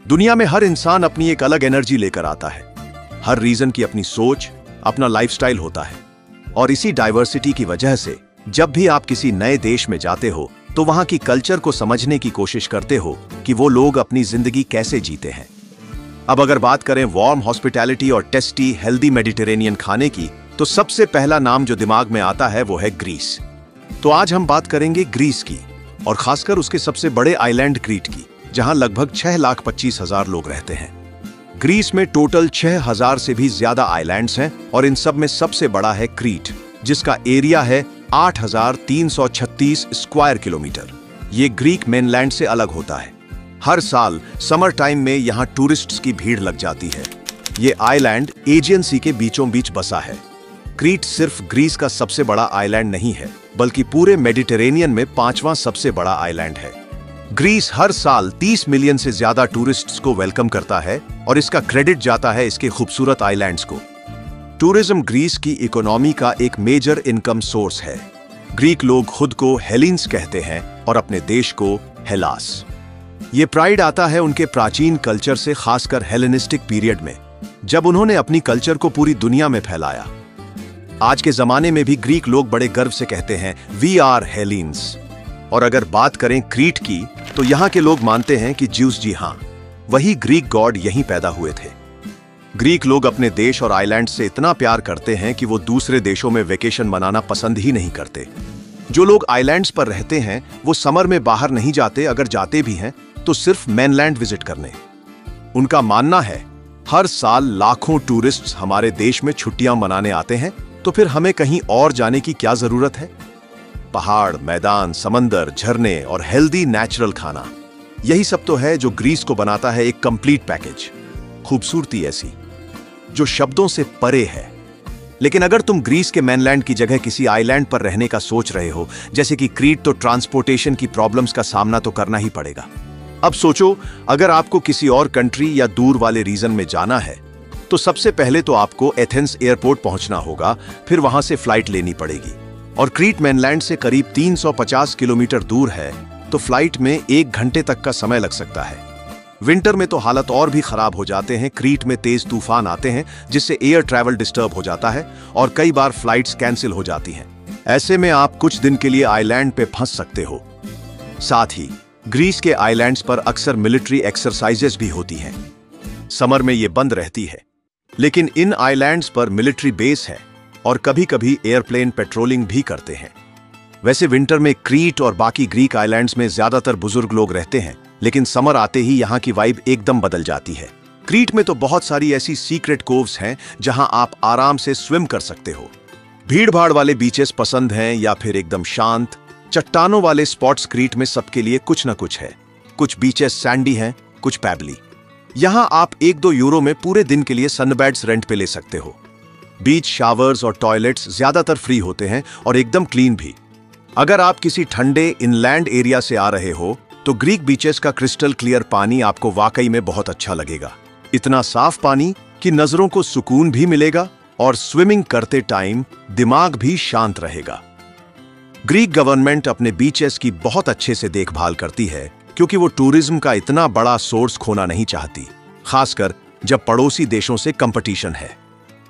दुनिया में हर इंसान अपनी एक अलग एनर्जी लेकर आता है। हर रीजन की अपनी सोच, अपना लाइफस्टाइल होता है। और इसी डाइवर्सिटी की वजह से जब भी आप किसी नए देश में जाते हो तो वहां की कल्चर को समझने की कोशिश करते हो कि वो लोग अपनी जिंदगी कैसे जीते हैं। अब अगर बात करें वार्म हॉस्पिटैलिटी और टेस्टी हेल्दी मेडिटेरेनियन खाने की, तो सबसे पहला नाम जो दिमाग में आता है वो है ग्रीस। तो आज हम बात करेंगे ग्रीस की, और खासकर उसके सबसे बड़े आइलैंड क्रीट की, जहां लगभग 6,25,000 लोग रहते हैं। ग्रीस में टोटल 6,000 से भी ज्यादा आइलैंड्स हैं और इन सब में सबसे बड़ा है क्रीट, जिसका एरिया है 8,336 स्क्वायर किलोमीटर। ये ग्रीक मेनलैंड से अलग होता है। हर साल समर टाइम में यहाँ टूरिस्ट्स की भीड़ लग जाती है। ये आइलैंड एजियन सी के बीचों बीच बसा है। क्रीट सिर्फ ग्रीस का सबसे बड़ा आइलैंड नहीं है, बल्कि पूरे मेडिटेरेनियन में 5वां सबसे बड़ा आइलैंड है। ग्रीस हर साल 30 मिलियन से ज्यादा टूरिस्ट्स को वेलकम करता है और इसका क्रेडिट जाता है इसके खूबसूरत आइलैंड्स को। टूरिज्म ग्रीस की इकोनॉमी का एक मेजर इनकम सोर्स है। ग्रीक लोग खुद को हेलिन्स कहते हैं और अपने देश को हेलास। ये प्राइड आता है उनके प्राचीन कल्चर से, खासकर हेलेनिस्टिक पीरियड में, जब उन्होंने अपनी कल्चर को पूरी दुनिया में फैलाया। आज के जमाने में भी ग्रीक लोग बड़े गर्व से कहते हैं वी आर हेलिन्स। और अगर बात करें क्रीट की, तो यहाँ के लोग मानते हैं कि ज्यूस, जी हाँ, वही ग्रीक गॉड यहीं पैदा हुए थे। ग्रीक लोग अपने देश और आइलैंड से इतना प्यार करते हैं कि वो दूसरे देशों में वेकेशन मनाना पसंद ही नहीं करते। जो लोग आइलैंड्स पर रहते हैं वो समर में बाहर नहीं जाते, अगर जाते भी हैं तो सिर्फ मेनलैंड विजिट करने। उनका मानना है हर साल लाखों टूरिस्ट्स हमारे देश में छुट्टियां मनाने आते हैं, तो फिर हमें कहीं और जाने की क्या जरूरत है। पहाड़, मैदान, समंदर, झरने और हेल्दी नेचुरल खाना, यही सब तो है जो ग्रीस को बनाता है एक कंप्लीट पैकेज। खूबसूरती ऐसी जो शब्दों से परे है। लेकिन अगर तुम ग्रीस के मेनलैंड की जगह किसी आइलैंड पर रहने का सोच रहे हो, जैसे कि क्रीट, तो ट्रांसपोर्टेशन की प्रॉब्लम्स का सामना तो करना ही पड़ेगा। अब सोचो, अगर आपको किसी और कंट्री या दूर वाले रीजन में जाना है तो सबसे पहले तो आपको एथेंस एयरपोर्ट पहुंचना होगा, फिर वहां से फ्लाइट लेनी पड़ेगी। और क्रीट मेनलैंड से करीब 350 किलोमीटर दूर है, तो फ्लाइट में 1 घंटे तक का समय लग सकता है। विंटर में तो हालत और भी खराब हो जाते हैं। क्रीट में तेज तूफान आते हैं, जिससे एयर ट्रैवल डिस्टर्ब हो जाता है और कई बार फ्लाइट्स कैंसिल हो जाती हैं। ऐसे में आप कुछ दिन के लिए आइलैंड पे फंस सकते हो। साथ ही ग्रीस के आइलैंड्स पर अक्सर मिलिट्री एक्सरसाइजेस भी होती हैं। समर में ये बंद रहती है, लेकिन इन आइलैंड्स पर मिलिट्री बेस है और कभी-कभी एयरप्लेन पेट्रोलिंग भी करते हैं। वैसे विंटर में क्रीट और बाकी ग्रीक आइलैंड्स में ज्यादातर बुजुर्ग लोग रहते हैं, लेकिन समर आते ही यहाँ की वाइब एकदम बदल जाती है। क्रीट में तो बहुत सारी ऐसी सीक्रेट कोव्स हैं जहां आप आराम से स्विम कर सकते हो। भीड़-भाड़ वाले बीचेस पसंद हैं या फिर एकदम शांत चट्टानों वाले स्पॉट्स, क्रीट में सबके लिए कुछ ना कुछ है। कुछ बीचेस सैंडी हैं, कुछ पैबली। यहां आप 1-2 यूरो में पूरे दिन के लिए सनबेड्स रेंट पे ले सकते हो। बीच शावर्स और टॉयलेट्स ज्यादातर फ्री होते हैं और एकदम क्लीन भी। अगर आप किसी ठंडे इनलैंड एरिया से आ रहे हो तो ग्रीक बीचेस का क्रिस्टल क्लियर पानी आपको वाकई में बहुत अच्छा लगेगा। इतना साफ पानी कि नजरों को सुकून भी मिलेगा और स्विमिंग करते टाइम दिमाग भी शांत रहेगा। ग्रीक गवर्नमेंट अपने बीचेस की बहुत अच्छे से देखभाल करती है, क्योंकि वो टूरिज्म का इतना बड़ा सोर्स खोना नहीं चाहती, खासकर जब पड़ोसी देशों से कंपटीशन है।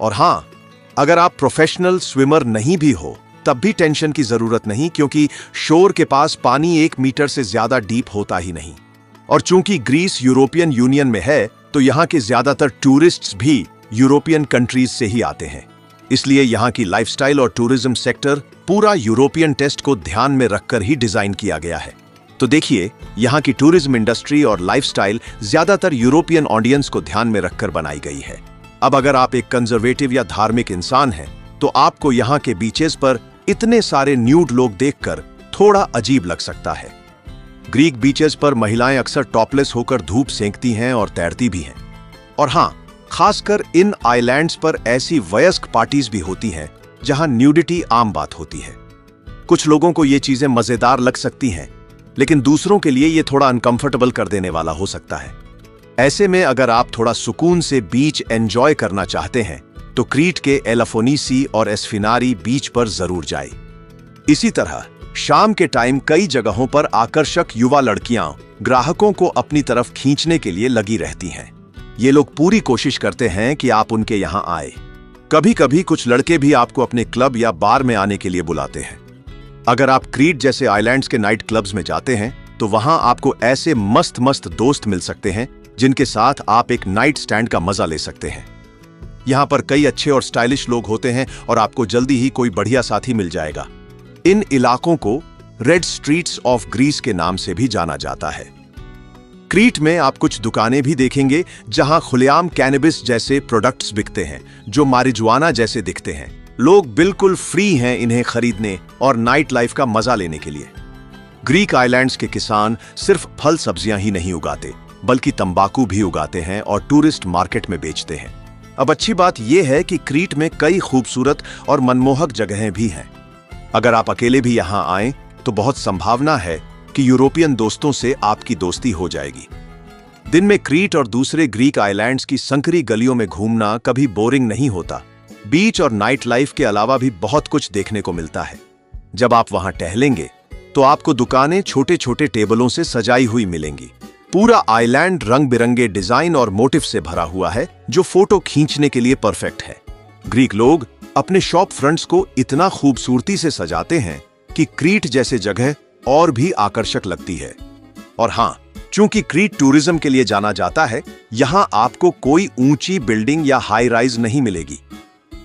और हां, अगर आप प्रोफेशनल स्विमर नहीं भी हो तब भी टेंशन की जरूरत नहीं, क्योंकि शोर के पास पानी 1 मीटर से ज्यादा डीप होता ही नहीं। और चूंकि ग्रीस यूरोपियन यूनियन में है, तो यहाँ के ज्यादातर टूरिस्ट्स भी यूरोपियन कंट्रीज से ही आते हैं। इसलिए यहाँ की लाइफस्टाइल और टूरिज्म सेक्टर पूरा यूरोपियन टेस्ट को ध्यान में रखकर ही डिजाइन किया गया है। तो देखिए, यहाँ की टूरिज्म इंडस्ट्री और लाइफस्टाइल ज्यादातर यूरोपियन ऑडियंस को ध्यान में रखकर बनाई गई है। अब अगर आप एक कंजर्वेटिव या धार्मिक इंसान हैं, तो आपको यहाँ के बीचेस पर इतने सारे न्यूड लोग देखकर थोड़ा अजीब लग सकता है। ग्रीक बीचेस पर महिलाएं अक्सर टॉपलेस होकर धूप सेंकती हैं और तैरती भी हैं। और हां, खासकर इन आइलैंड्स पर ऐसी वयस्क पार्टीज भी होती हैं जहां न्यूडिटी आम बात होती है। कुछ लोगों को ये चीजें मजेदार लग सकती हैं, लेकिन दूसरों के लिए ये थोड़ा अनकंफर्टेबल कर देने वाला हो सकता है। ऐसे में अगर आप थोड़ा सुकून से बीच एंजॉय करना चाहते हैं, तो क्रीट के एलाफोनीसी और एस्फिनारी बीच पर जरूर जाए। इसी तरह शाम के टाइम कई जगहों पर आकर्षक युवा लड़कियां ग्राहकों को अपनी तरफ खींचने के लिए लगी रहती हैं। ये लोग पूरी कोशिश करते हैं कि आप उनके यहां आए। कभी कभी कुछ लड़के भी आपको अपने क्लब या बार में आने के लिए बुलाते हैं। अगर आप क्रीट जैसे आइलैंड्स के नाइट क्लब्स में जाते हैं तो वहां आपको ऐसे मस्त मस्त दोस्त मिल सकते हैं जिनके साथ आप एक नाइट स्टैंड का मजा ले सकते हैं। यहां पर कई अच्छे और स्टाइलिश लोग होते हैं और आपको जल्दी ही कोई बढ़िया साथी मिल जाएगा। इन इलाकों को रेड स्ट्रीट्स ऑफ ग्रीस के नाम से भी जाना जाता है। क्रीट में आप कुछ दुकानें भी देखेंगे जहां खुलेआम कैनबिस जैसे प्रोडक्ट्स बिकते हैं जो मारिजुआना जैसे दिखते हैं। लोग बिल्कुल फ्री हैं इन्हें खरीदने और नाइट लाइफ का मजा लेने के लिए। ग्रीक आइलैंड्स के किसान सिर्फ फल सब्जियां ही नहीं उगाते बल्कि तंबाकू भी उगाते हैं और टूरिस्ट मार्केट में बेचते हैं। अब अच्छी बात यह है कि क्रीट में कई खूबसूरत और मनमोहक जगहें भी हैं। अगर आप अकेले भी यहां आएं तो बहुत संभावना है कि यूरोपियन दोस्तों से आपकी दोस्ती हो जाएगी। दिन में क्रीट और दूसरे ग्रीक आइलैंड्स की संकरी गलियों में घूमना कभी बोरिंग नहीं होता। बीच और नाइट लाइफ के अलावा भी बहुत कुछ देखने को मिलता है। जब आप वहां टहलेंगे तो आपको दुकानें छोटे छोटे टेबलों से सजाई हुई मिलेंगी। पूरा आइलैंड रंग बिरंगे डिजाइन और मोटिव से भरा हुआ है जो फोटो खींचने के लिए परफेक्ट है। ग्रीक लोग अपने शॉप फ्रंट्स को इतना खूबसूरती से सजाते हैं कि क्रीट जैसे जगह और भी आकर्षक लगती है। और हां, चूंकि क्रीट टूरिज्म के लिए जाना जाता है, यहां आपको कोई ऊंची बिल्डिंग या हाई राइज नहीं मिलेगी।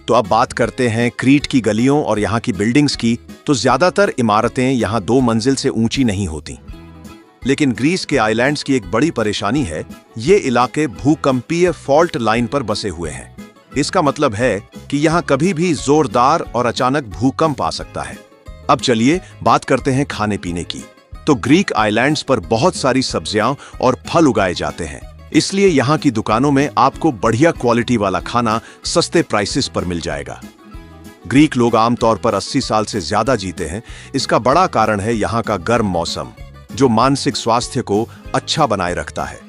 तो अब बात करते हैं क्रीट की गलियों और यहां की बिल्डिंग्स की। तो ज्यादातर इमारतें यहां 2 मंजिल से ऊंची नहीं होती। लेकिन ग्रीस के आइलैंड्स की एक बड़ी परेशानी है, ये इलाके भूकंपीय फॉल्ट लाइन पर बसे हुए हैं। इसका मतलब है कि यहां कभी भी जोरदार और अचानक भूकंप आ सकता है। अब चलिए बात करते हैं खाने पीने की। तो ग्रीक आइलैंड्स पर बहुत सारी सब्जियां और फल उगाए जाते हैं, इसलिए यहां की दुकानों में आपको बढ़िया क्वालिटी वाला खाना सस्ते प्राइसेस पर मिल जाएगा। ग्रीक लोग आमतौर पर 80 साल से ज्यादा जीते हैं। इसका बड़ा कारण है यहां का गर्म मौसम जो मानसिक स्वास्थ्य को अच्छा बनाए रखता है,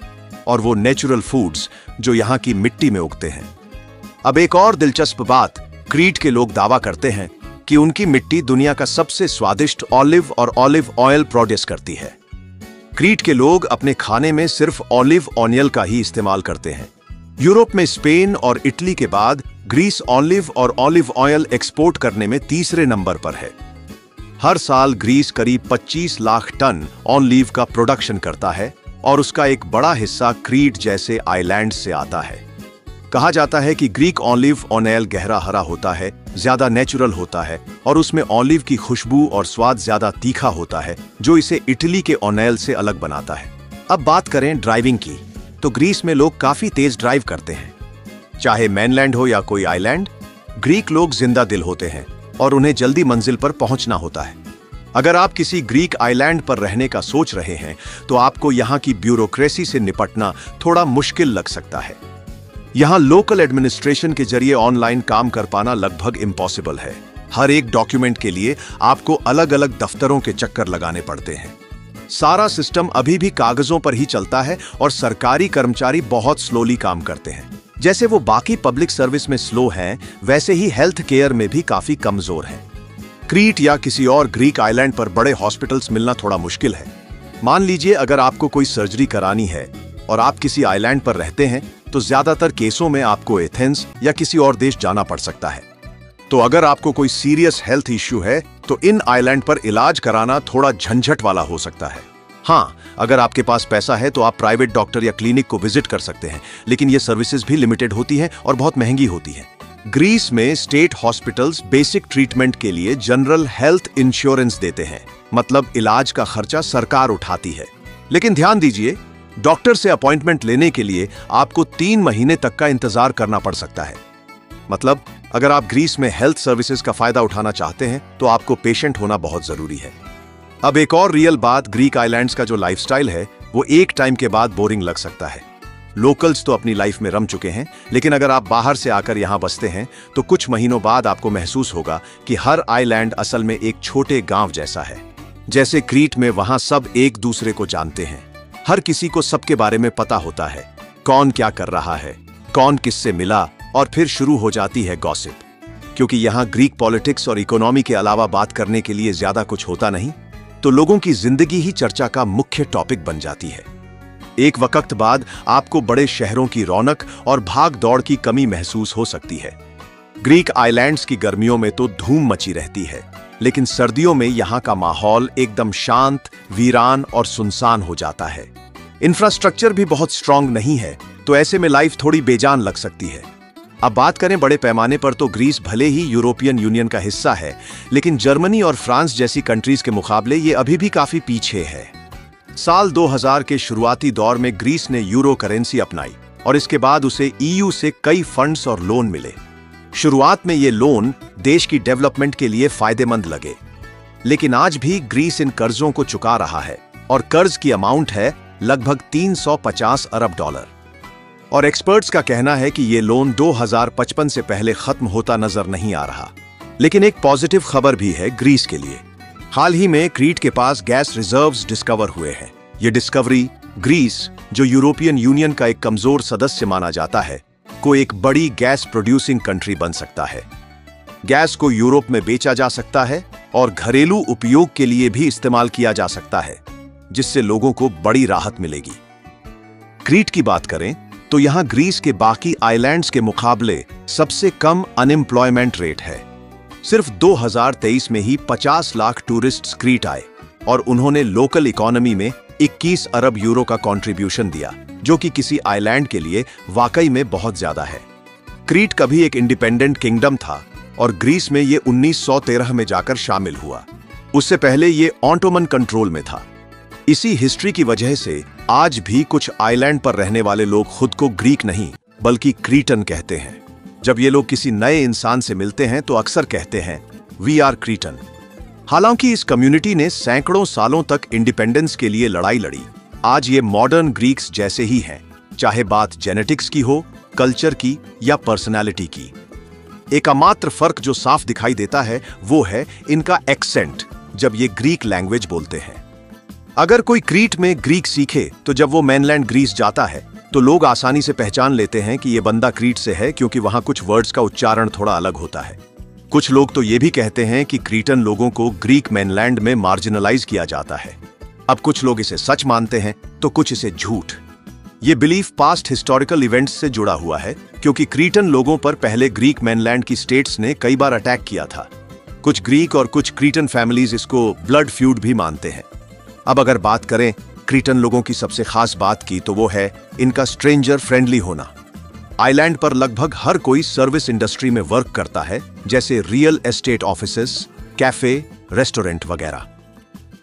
और वो नेचुरल फूड्स जो यहां की मिट्टी में उगते हैं। अब एक और दिलचस्प बात, क्रीट के लोग दावा करते हैं कि उनकी मिट्टी दुनिया का सबसे स्वादिष्ट ऑलिव और ऑलिव ऑयल प्रोड्यूस करती है। क्रीट के लोग अपने खाने में सिर्फ ऑलिव ऑयल का ही इस्तेमाल करते हैं। यूरोप में स्पेन और इटली के बाद ग्रीस ऑलिव और ऑलिव ऑयल एक्सपोर्ट करने में तीसरे नंबर पर है। हर साल ग्रीस करीब 25 लाख टन ऑलिव का प्रोडक्शन करता है और उसका एक बड़ा हिस्सा क्रीट जैसे आइलैंड से आता है। कहा जाता है कि ग्रीक ऑलिव ऑयल गहरा हरा होता है, ज्यादा नेचुरल होता है और उसमें ऑलिव की खुशबू और स्वाद ज्यादा तीखा होता है, जो इसे इटली के ऑयल से अलग बनाता है। अब बात करें ड्राइविंग की, तो ग्रीस में लोग काफी तेज ड्राइव करते हैं। चाहे मेनलैंड हो या कोई आइलैंड, ग्रीक लोग जिंदा दिल होते हैं और उन्हें जल्दी मंजिल पर पहुंचना होता है। अगर आप किसी ग्रीक आइलैंड पर रहने का सोच रहे हैं तो आपको यहां की ब्यूरोक्रेसी से निपटना थोड़ा मुश्किल लग सकता है। यहां लोकल एडमिनिस्ट्रेशन के जरिए ऑनलाइन काम कर पाना लगभग इम्पॉसिबल है। हर एक डॉक्यूमेंट के लिए आपको अलग अलग दफ्तरों के चक्कर लगाने पड़ते हैं। सारा सिस्टम अभी भी कागजों पर ही चलता है और सरकारी कर्मचारी बहुत स्लोली काम करते हैं। जैसे वो बाकी पब्लिक सर्विस में स्लो हैं, वैसे ही हेल्थ केयर में भी काफी कमजोर हैं। क्रीट या किसी और ग्रीक आइलैंड पर बड़े हॉस्पिटल्स मिलना थोड़ा मुश्किल है। मान लीजिए अगर आपको कोई सर्जरी करानी है और आप किसी आइलैंड पर रहते हैं तो ज्यादातर केसों में आपको एथेंस या किसी और देश जाना पड़ सकता है। तो अगर आपको कोई सीरियस हेल्थ इश्यू है तो इन आइलैंड पर इलाज कराना थोड़ा झंझट वाला हो सकता है। हाँ, अगर आपके पास पैसा है तो आप प्राइवेट डॉक्टर या क्लिनिक को विजिट कर सकते हैं, लेकिन ये सर्विसेज भी लिमिटेड होती हैं और बहुत महंगी होती हैं। ग्रीस में स्टेट हॉस्पिटल्स बेसिक ट्रीटमेंट के लिए जनरल हेल्थ इंश्योरेंस देते हैं, मतलब इलाज का खर्चा सरकार उठाती है। लेकिन ध्यान दीजिए, डॉक्टर से अपॉइंटमेंट लेने के लिए आपको 3 महीने तक का इंतजार करना पड़ सकता है। मतलब अगर आप ग्रीस में हेल्थ सर्विसेज का फायदा उठाना चाहते हैं तो आपको पेशेंट होना बहुत जरूरी है। अब एक और रियल बात, ग्रीक आइलैंड्स का जो लाइफस्टाइल है वो एक टाइम के बाद बोरिंग लग सकता है। लोकल्स तो अपनी लाइफ में रम चुके हैं, लेकिन अगर आप बाहर से आकर यहां बसते हैं तो कुछ महीनों बाद आपको महसूस होगा कि हर आइलैंड असल में एक छोटे गांव जैसा है। जैसे क्रीट में वहां सब एक दूसरे को जानते हैं, हर किसी को सबके बारे में पता होता है, कौन क्या कर रहा है, कौन किससे मिला, और फिर शुरू हो जाती है गॉसिप। क्योंकि यहां ग्रीक पॉलिटिक्स और इकोनॉमी के अलावा बात करने के लिए ज्यादा कुछ होता नहीं। तो लोगों की जिंदगी ही चर्चा का मुख्य टॉपिक बन जाती है। एक वक्त बाद आपको बड़े शहरों की रौनक और भाग दौड़ की कमी महसूस हो सकती है। ग्रीक आइलैंड्स की गर्मियों में तो धूम मची रहती है, लेकिन सर्दियों में यहाँ का माहौल एकदम शांत, वीरान और सुनसान हो जाता है। इंफ्रास्ट्रक्चर भी बहुत स्ट्रांग नहीं है, तो ऐसे में लाइफ थोड़ी बेजान लग सकती है। अब बात करें बड़े पैमाने पर, तो ग्रीस भले ही यूरोपियन यूनियन का हिस्सा है, लेकिन जर्मनी और फ्रांस जैसी कंट्रीज के मुकाबले ये अभी भी काफी पीछे है। साल 2000 के शुरुआती दौर में ग्रीस ने यूरो करेंसी अपनाई और इसके बाद उसे ईयू से कई फंड्स और लोन मिले। शुरुआत में ये लोन देश की डेवलपमेंट के लिए फायदेमंद लगे, लेकिन आज भी ग्रीस इन कर्जों को चुका रहा है और कर्ज की अमाउंट है लगभग 350 अरब डॉलर। और एक्सपर्ट्स का कहना है कि ये लोन 2055 से पहले खत्म होता नजर नहीं आ रहा। लेकिन एक पॉजिटिव खबर भी है ग्रीस के लिए। हाल ही में क्रीट के पास गैस रिजर्व्स डिस्कवर हुए हैं। ये डिस्कवरी ग्रीस, जो यूरोपियन यूनियन का एक कमजोर सदस्य माना जाता है, को एक बड़ी गैस प्रोड्यूसिंग कंट्री बन सकता है। गैस को यूरोप में बेचा जा सकता है और घरेलू उपयोग के लिए भी इस्तेमाल किया जा सकता है, जिससे लोगों को बड़ी राहत मिलेगी। क्रीट की बात करें तो यहां ग्रीस के बाकी आइलैंड्स के मुकाबले सबसे कम अनएम्प्लॉयमेंट रेट है। सिर्फ 2023 में ही 50 लाख टूरिस्ट्स क्रीट आए और उन्होंने लोकल इकोनॉमी में 21 अरब यूरो का कंट्रीब्यूशन दिया, जो कि किसी आइलैंड के लिए वाकई में बहुत ज्यादा है। क्रीट कभी एक इंडिपेंडेंट किंगडम था और ग्रीस में ये 1913 में जाकर शामिल हुआ। उससे पहले ये ऑटोमन कंट्रोल में था। इसी हिस्ट्री की वजह से आज भी कुछ आइलैंड पर रहने वाले लोग खुद को ग्रीक नहीं बल्कि क्रीटन कहते हैं। जब ये लोग किसी नए इंसान से मिलते हैं तो अक्सर कहते हैं, वी आर क्रीटन। हालांकि इस कम्युनिटी ने सैकड़ों सालों तक इंडिपेंडेंस के लिए लड़ाई लड़ी। आज ये मॉडर्न ग्रीक्स जैसे ही हैं, चाहे बात जेनेटिक्स की हो, कल्चर की या पर्सनैलिटी की। एकमात्र फर्क जो साफ दिखाई देता है वो है इनका एक्सेंट, जब ये ग्रीक लैंग्वेज बोलते हैं। अगर कोई क्रीट में ग्रीक सीखे तो जब वो मेनलैंड ग्रीस जाता है तो लोग आसानी से पहचान लेते हैं कि ये बंदा क्रीट से है, क्योंकि वहां कुछ वर्ड्स का उच्चारण थोड़ा अलग होता है। कुछ लोग तो ये भी कहते हैं कि क्रीटन लोगों को ग्रीक मेनलैंड में मार्जिनलाइज किया जाता है। अब कुछ लोग इसे सच मानते हैं तो कुछ इसे झूठ। ये बिलीफ पास्ट हिस्टोरिकल इवेंट्स से जुड़ा हुआ है, क्योंकि क्रीटन लोगों पर पहले ग्रीक मेनलैंड की स्टेट्स ने कई बार अटैक किया था। कुछ ग्रीक और कुछ क्रीटन फैमिलीज इसको ब्लड फ्यूड भी मानते हैं। अब अगर बात करें क्रीटन लोगों की सबसे खास बात की, तो वो है इनका स्ट्रेंजर फ्रेंडली होना। आइलैंड पर लगभग हर कोई सर्विस इंडस्ट्री में वर्क करता है, जैसे real estate offices, cafe, restaurant वगैरह।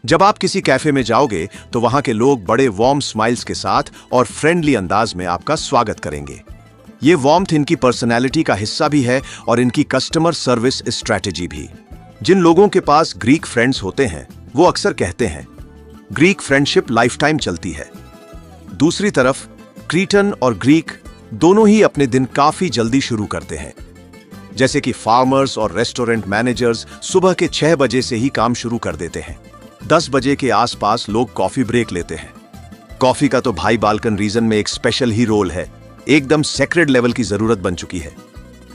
जब आप किसी कैफे में जाओगे तो वहां के लोग बड़े वार्म स्माइल्स के साथ और फ्रेंडली अंदाज में आपका स्वागत करेंगे। ये वार्मथ इनकी पर्सनैलिटी का हिस्सा भी है और इनकी कस्टमर सर्विस स्ट्रैटेजी भी। जिन लोगों के पास ग्रीक फ्रेंड्स होते हैं वो अक्सर कहते हैं ग्रीक फ्रेंडशिप लाइफ टाइम चलती है। दूसरी तरफ क्रीटन और ग्रीक दोनों ही अपने दिन काफी जल्दी शुरू करते हैं। जैसे कि फार्मर्स और रेस्टोरेंट मैनेजर्स सुबह के 6 बजे से ही काम शुरू कर देते हैं। 10 बजे के आसपास लोग कॉफी ब्रेक लेते हैं। कॉफी का तो भाई बाल्कन रीजन में एक स्पेशल ही रोल है, एकदम सेक्रेड लेवल की जरूरत बन चुकी है।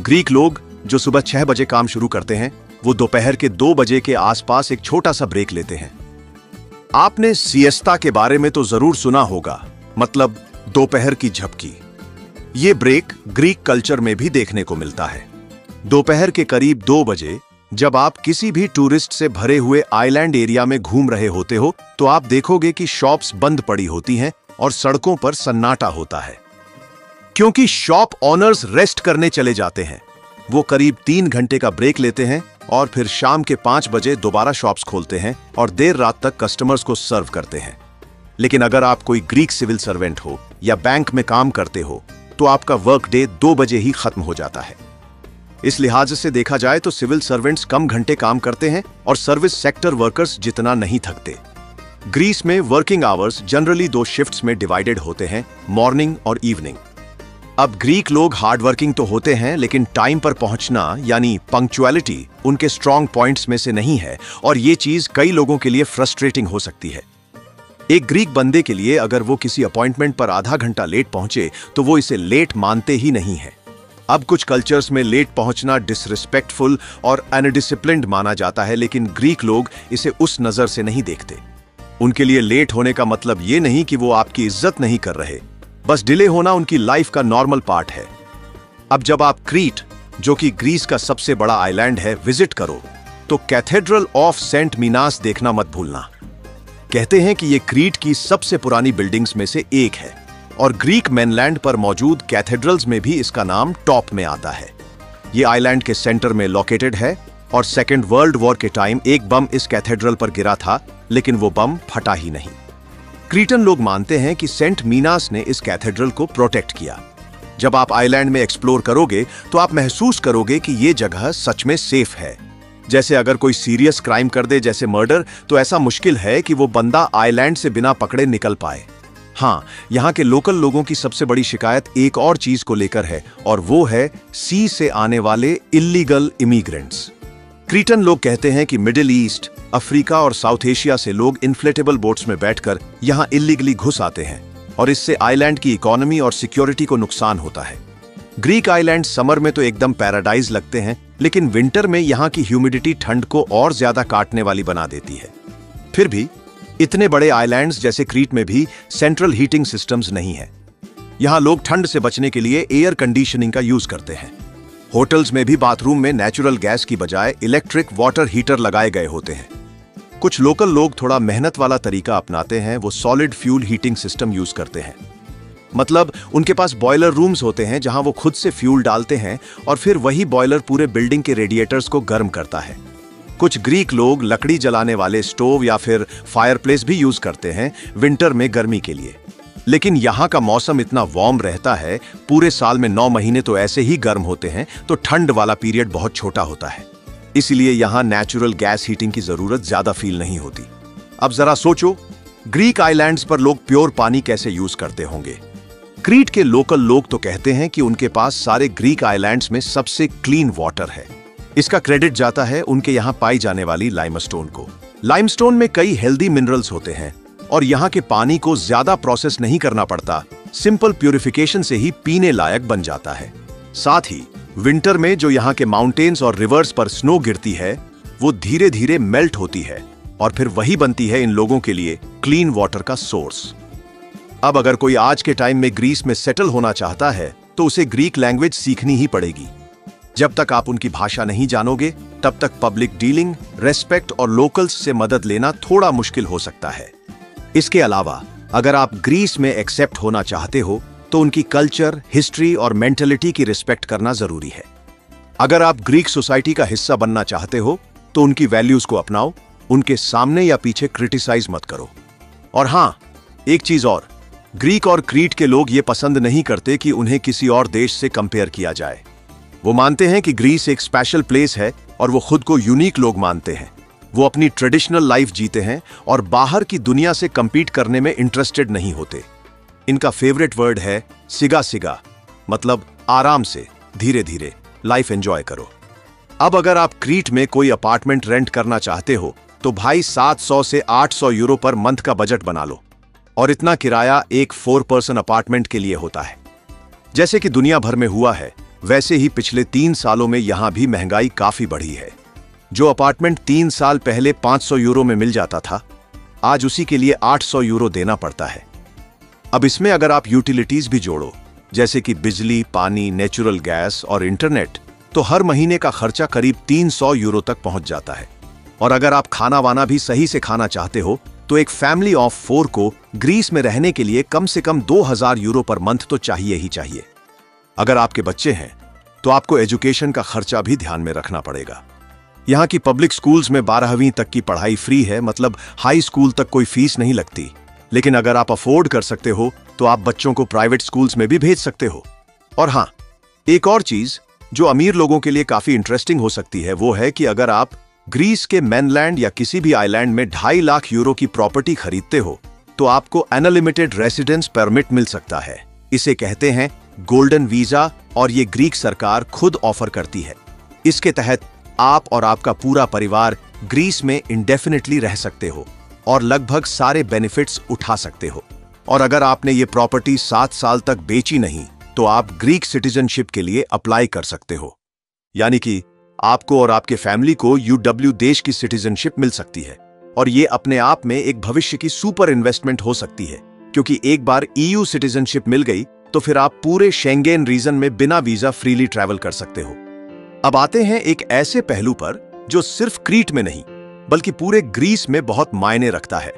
ग्रीक लोग जो सुबह 6 बजे काम शुरू करते हैं, वो दोपहर के 2 बजे के आसपास एक छोटा सा ब्रेक लेते हैं। आपने सिएस्ता के बारे में तो जरूर सुना होगा, मतलब दोपहर की झपकी। ये ब्रेक ग्रीक कल्चर में भी देखने को मिलता है। दोपहर के करीब 2 बजे जब आप किसी भी टूरिस्ट से भरे हुए आइलैंड एरिया में घूम रहे होते हो, तो आप देखोगे कि शॉप्स बंद पड़ी होती हैं और सड़कों पर सन्नाटा होता है, क्योंकि शॉप ओनर्स रेस्ट करने चले जाते हैं। वो करीब 3 घंटे का ब्रेक लेते हैं और फिर शाम के 5 बजे दोबारा शॉप्स खोलते हैं और देर रात तक कस्टमर्स को सर्व करते हैं। लेकिन अगर आप कोई ग्रीक सिविल सर्वेंट हो या बैंक में काम करते हो, तो आपका वर्क डे 2 बजे ही खत्म हो जाता है। इस लिहाज से देखा जाए तो सिविल सर्वेंट्स कम घंटे काम करते हैं और सर्विस सेक्टर वर्कर्स जितना नहीं थकते। ग्रीस में वर्किंग आवर्स जनरली 2 शिफ्ट्स में डिवाइडेड होते हैं, मॉर्निंग और इवनिंग। अब ग्रीक लोग हार्ड वर्किंग तो होते हैं, लेकिन टाइम पर पहुंचना यानी पंक्चुअलिटी उनके स्ट्रॉन्ग पॉइंट्स में से नहीं है, और ये चीज कई लोगों के लिए फ्रस्ट्रेटिंग हो सकती है। एक ग्रीक बंदे के लिए अगर वो किसी अपॉइंटमेंट पर आधा घंटा लेट पहुंचे तो वो इसे लेट मानते ही नहीं है। अब कुछ कल्चर्स में लेट पहुंचना डिसरिस्पेक्टफुल और अनडिसिप्लिन्ड माना जाता है, लेकिन ग्रीक लोग इसे उस नजर से नहीं देखते। उनके लिए लेट होने का मतलब ये नहीं कि वो आपकी इज्जत नहीं कर रहे, बस डिले होना उनकी लाइफ का नॉर्मल पार्ट है। अब जब आप क्रीट, जो कि ग्रीस का सबसे बड़ा आइलैंड है, विजिट करो तो कैथेड्रल ऑफ सेंट मीनास देखना मत भूलना। कहते हैं कि ये क्रीट की सबसे पुरानी बिल्डिंग्स में से एक है और ग्रीक मेनलैंड पर मौजूद कैथेड्रल्स में भी इसका नाम टॉप में आता है। ये आइलैंड के सेंटर में लोकेटेड है और सेकेंड वर्ल्ड वॉर के टाइम एक बम इस कैथेड्रल पर गिरा था, लेकिन वो बम फटा ही नहीं। क्रीटन लोग मानते हैं कि सेंट मीनास ने इस कैथेड्रल को प्रोटेक्ट किया। जब आप आइलैंड में एक्सप्लोर करोगे तो आप महसूस करोगे कि ये जगह सच में सेफ है। जैसे अगर कोई सीरियस क्राइम कर दे, जैसे मर्डर, तो ऐसा मुश्किल है कि वो बंदा आइलैंड से बिना पकड़े निकल पाए। हाँ, यहाँ के लोकल लोगों की सबसे बड़ी शिकायत एक और चीज को लेकर है, और वो है सी से आने वाले इल्लीगल इमिग्रेंट्स। क्रीटन लोग कहते हैं कि मिडिल ईस्ट, अफ्रीका और साउथ एशिया से लोग इन्फ्लेटेबल बोट्स में बैठकर यहाँ इल्लीगली घुस आते हैं और इससे आइलैंड की इकोनॉमी और सिक्योरिटी को नुकसान होता है। ग्रीक आइलैंड समर में तो एकदम पैराडाइज लगते हैं, लेकिन विंटर में यहाँ की ह्यूमिडिटी ठंड को और ज्यादा काटने वाली बना देती है। फिर भी इतने बड़े आइलैंड्स जैसे क्रीट में भी सेंट्रल हीटिंग सिस्टम्स नहीं है। यहाँ लोग ठंड से बचने के लिए एयर कंडीशनिंग का यूज करते हैं। होटल्स में भी बाथरूम में नेचुरल गैस की बजाय इलेक्ट्रिक वाटर हीटर लगाए गए होते हैं। कुछ लोकल लोग थोड़ा मेहनत वाला तरीका अपनाते हैं, वो solid fuel heating system use करते हैं। मतलब उनके पास बॉयलर रूम्स होते हैं जहां वो खुद से फ्यूल डालते हैं और फिर वही बॉयलर पूरे बिल्डिंग के रेडिएटर्स को गर्म करता है। कुछ ग्रीक लोग लकड़ी जलाने वाले स्टोव या फिर फायरप्लेस भी यूज करते हैं विंटर में गर्मी के लिए। लेकिन यहाँ का मौसम इतना वार्म रहता है, पूरे साल में 9 महीने तो ऐसे ही गर्म होते हैं, तो ठंड वाला पीरियड बहुत छोटा होता है। इसलिए यहाँ नेचुरल गैस हीटिंग की जरूरत ज्यादा फील नहीं होती। अब जरा सोचो, ग्रीक आइलैंड्स पर लोग प्योर पानी कैसे यूज करते होंगे। क्रीट के लोकल लोग तो कहते हैं कि उनके पास सारे ग्रीक आइलैंड्स में सबसे क्लीन वाटर है। इसका क्रेडिट जाता है उनके यहाँ पाई जाने वाली लाइमस्टोन को। लाइमस्टोन में कई हेल्दी मिनरल्स होते हैं और यहाँ के पानी को ज्यादा प्रोसेस नहीं करना पड़ता, सिंपल प्यूरिफिकेशन से ही पीने लायक बन जाता है। साथ ही विंटर में जो यहाँ के माउंटेन्स और रिवर्स पर स्नो गिरती है, वो धीरे धीरे मेल्ट होती है और फिर वही बनती है इन लोगों के लिए क्लीन वाटर का सोर्स। अब अगर कोई आज के टाइम में ग्रीस में सेटल होना चाहता है तो उसे ग्रीक लैंग्वेज सीखनी ही पड़ेगी। जब तक आप उनकी भाषा नहीं जानोगे, तब तक पब्लिक डीलिंग, रेस्पेक्ट और लोकल्स से मदद लेना थोड़ा मुश्किल हो सकता है। इसके अलावा अगर आप ग्रीस में एक्सेप्ट होना चाहते हो तो उनकी कल्चर, हिस्ट्री और मेंटलिटी की रिस्पेक्ट करना जरूरी है। अगर आप ग्रीक सोसाइटी का हिस्सा बनना चाहते हो तो उनकी वैल्यूज को अपनाओ, उनके सामने या पीछे क्रिटिसाइज मत करो। और हाँ, एक चीज और, ग्रीक और क्रीट के लोग ये पसंद नहीं करते कि उन्हें किसी और देश से कंपेयर किया जाए। वो मानते हैं कि ग्रीस एक स्पेशल प्लेस है और वो खुद को यूनिक लोग मानते हैं। वो अपनी ट्रेडिशनल लाइफ जीते हैं और बाहर की दुनिया से कंपीट करने में इंटरेस्टेड नहीं होते। इनका फेवरेट वर्ड है सिगा सिगा, मतलब आराम से, धीरे धीरे लाइफ एंजॉय करो। अब अगर आप क्रीट में कोई अपार्टमेंट रेंट करना चाहते हो तो भाई 700 से 800 यूरो पर मंथ का बजट बना लो, और इतना किराया एक 4 पर्सन अपार्टमेंट के लिए होता है। जैसे कि दुनिया भर में हुआ है, वैसे ही पिछले 3 सालों में यहां भी महंगाई काफी बढ़ी है। जो अपार्टमेंट 3 साल पहले 500 यूरो में मिल जाता था, आज उसी के लिए 800 यूरो देना पड़ता है। अब इसमें अगर आप यूटिलिटीज भी जोड़ो, जैसे कि बिजली, पानी, नेचुरल गैस और इंटरनेट, तो हर महीने का खर्चा करीब 300 यूरो तक पहुंच जाता है। और अगर आप खाना वाना भी सही से खाना चाहते हो तो एक फैमिली ऑफ 4 को ग्रीस में रहने के लिए कम से कम 2000 यूरो पर मंथ तो चाहिए ही चाहिए। अगर आपके बच्चे हैं तो आपको एजुकेशन का खर्चा भी ध्यान में रखना पड़ेगा। यहाँ की पब्लिक स्कूल्स में 12वीं तक की पढ़ाई फ्री है, मतलब हाई स्कूल तक कोई फीस नहीं लगती। लेकिन अगर आप अफोर्ड कर सकते हो तो आप बच्चों को प्राइवेट स्कूल्स में भी भेज सकते हो। और हाँ, एक और चीज जो अमीर लोगों के लिए काफी इंटरेस्टिंग हो सकती है, वो है कि अगर आप ग्रीस के मेनलैंड या किसी भी आइलैंड में 2.5 लाख यूरो की प्रॉपर्टी खरीदते हो तो आपको अनलिमिटेड रेसिडेंस परमिट मिल सकता है। इसे कहते हैं गोल्डन वीजा, और ये ग्रीक सरकार खुद ऑफर करती है। इसके तहत आप और आपका पूरा परिवार ग्रीस में इंडेफिनिटली रह सकते हो और लगभग सारे बेनिफिट्स उठा सकते हो। और अगर आपने ये प्रॉपर्टी 7 साल तक बेची नहीं तो आप ग्रीक सिटीजनशिप के लिए अप्लाई कर सकते हो। यानी कि आपको और आपके फैमिली को यूडब्ल्यू देश की सिटीजनशिप मिल सकती है, और ये अपने आप में एक भविष्य की सुपर इन्वेस्टमेंट हो सकती है, क्योंकि एक बार ईयू सिटीजनशिप मिल गई तो फिर आप पूरे शेंगेन रीजन में बिना वीजा फ्रीली ट्रैवल कर सकते हो। अब आते हैं एक ऐसे पहलू पर जो सिर्फ क्रीट में नहीं बल्कि पूरे ग्रीस में बहुत मायने रखता है,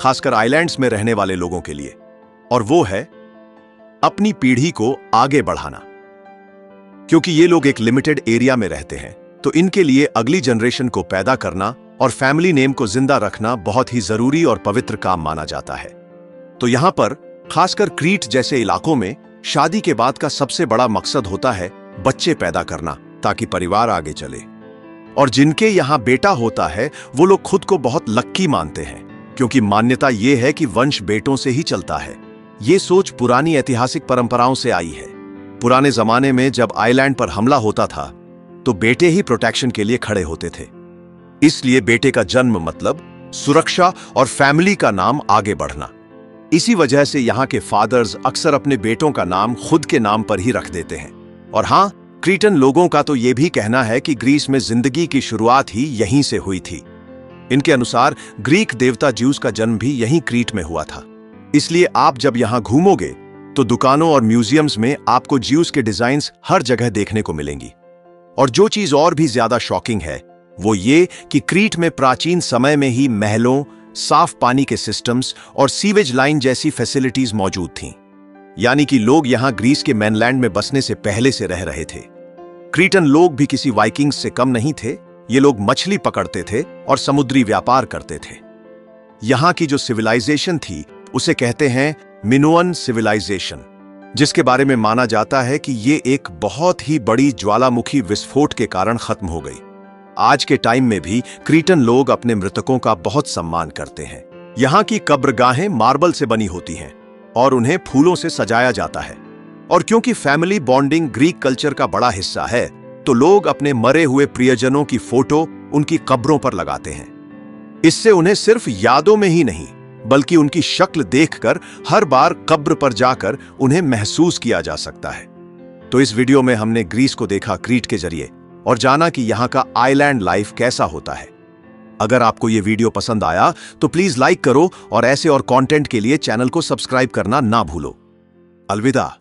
खासकर आइलैंड्स में रहने वाले लोगों के लिए, और वो है अपनी पीढ़ी को आगे बढ़ाना। क्योंकि ये लोग एक लिमिटेड एरिया में रहते हैं, तो इनके लिए अगली जनरेशन को पैदा करना और फैमिली नेम को जिंदा रखना बहुत ही जरूरी और पवित्र काम माना जाता है। तो यहां पर खासकर क्रीट जैसे इलाकों में शादी के बाद का सबसे बड़ा मकसद होता है बच्चे पैदा करना, ताकि परिवार आगे चले। और जिनके यहां बेटा होता है वो लोग खुद को बहुत लक्की मानते हैं, क्योंकि मान्यता यह है कि वंश बेटों से ही चलता है। ये सोच पुरानी ऐतिहासिक परंपराओं से आई है। पुराने जमाने में जब आइलैंड पर हमला होता था तो बेटे ही प्रोटेक्शन के लिए खड़े होते थे, इसलिए बेटे का जन्म मतलब सुरक्षा और फैमिली का नाम आगे बढ़ना। इसी वजह से यहाँ के फादर्स अक्सर अपने बेटों का नाम खुद के नाम पर ही रख देते हैं। और हाँ, क्रीटन लोगों का तो यह भी कहना है कि ग्रीस में जिंदगी की शुरुआत ही यहीं से हुई थी। इनके अनुसार ग्रीक देवता ज्यूस का जन्म भी यहीं क्रीट में हुआ था। इसलिए आप जब यहां घूमोगे तो दुकानों और म्यूजियम्स में आपको ज्यूस के डिजाइन्स हर जगह देखने को मिलेंगी। और जो चीज और भी ज्यादा शॉकिंग है वो ये कि क्रीट में प्राचीन समय में ही महलों, साफ पानी के सिस्टम्स और सीवेज लाइन जैसी फैसिलिटीज मौजूद थीं। यानी कि लोग यहां ग्रीस के मेनलैंड में बसने से पहले से रह रहे थे। क्रीटन लोग भी किसी वाइकिंग्स से कम नहीं थे। ये लोग मछली पकड़ते थे और समुद्री व्यापार करते थे। यहां की जो सिविलाइजेशन थी उसे कहते हैं मिनोअन सिविलाइजेशन, जिसके बारे में माना जाता है कि ये एक बहुत ही बड़ी ज्वालामुखी विस्फोट के कारण खत्म हो गई। आज के टाइम में भी क्रीटन लोग अपने मृतकों का बहुत सम्मान करते हैं। यहाँ की कब्रगाहें मार्बल से बनी होती हैं और उन्हें फूलों से सजाया जाता है। और क्योंकि फैमिली बॉन्डिंग ग्रीक कल्चर का बड़ा हिस्सा है, तो लोग अपने मरे हुए प्रियजनों की फोटो उनकी कब्रों पर लगाते हैं। इससे उन्हें सिर्फ यादों में ही नहीं बल्कि उनकी शक्ल देखकर हर बार कब्र पर जाकर उन्हें महसूस किया जा सकता है। तो इस वीडियो में हमने ग्रीस को देखा क्रीट के जरिए और जाना कि यहाँ का आइलैंड लाइफ कैसा होता है। अगर आपको ये वीडियो पसंद आया तो प्लीज लाइक करो और ऐसे और कंटेंट के लिए चैनल को सब्सक्राइब करना ना भूलो। अलविदा।